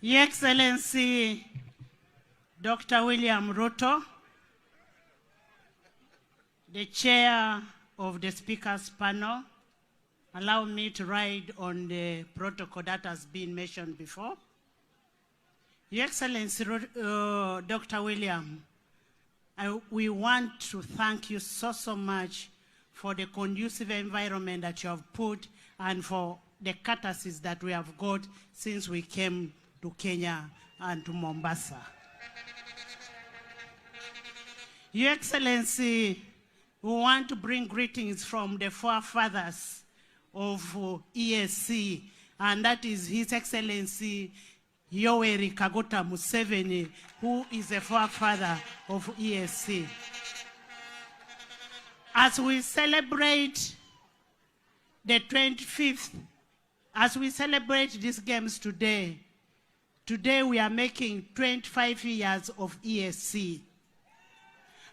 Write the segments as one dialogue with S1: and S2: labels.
S1: Your Excellency, Dr. William Ruto, the chair of the Speakers panel, allow me to ride on the protocol that has been mentioned before. Your Excellency, Dr. William, we want to thank you so much for the conducive environment that you have put and for the courtesies that we have got since we came to Kenya and to Mombasa. Your Excellency, we want to bring greetings from the forefathers of EAC, and that is His Excellency Yoweri Kaguta Museveni, who is the forefather of EAC. As we celebrate the 25th, as we celebrate these games today we are making 25 years of EAC.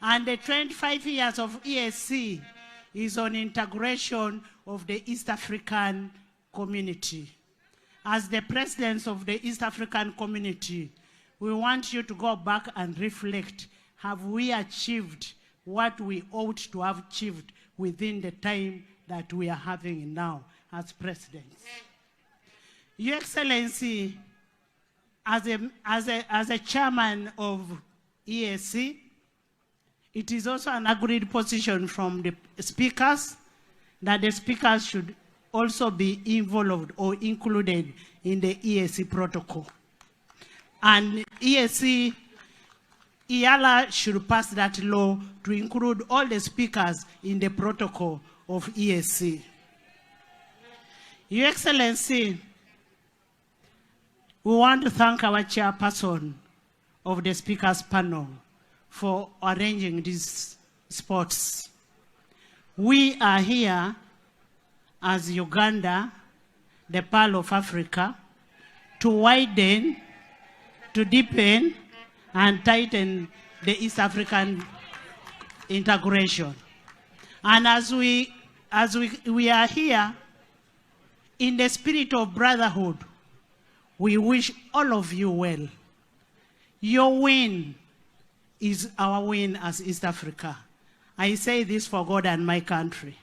S1: And the 25 years of EAC is on integration of the East African community. As the presidents of the East African community, we want you to go back and reflect. Have we achieved what we ought to have achieved within the time that we are having now as presidents? Your Excellency, as a chairman of EAC, it is also an agreed position from the speakers that the speakers should also be involved or included in the EAC protocol. And EAC, EALA should pass that law to include all the speakers in the protocol of EAC. Your Excellency, we want to thank our chairperson of the speakers panel for arranging these sports. We are here as Uganda, the Pearl of Africa, to widen, to deepen, and tighten the East African integration. And as we are here, in the spirit of brotherhood, we wish all of you well. Your win is our win as East Africa. I say this for God and my country.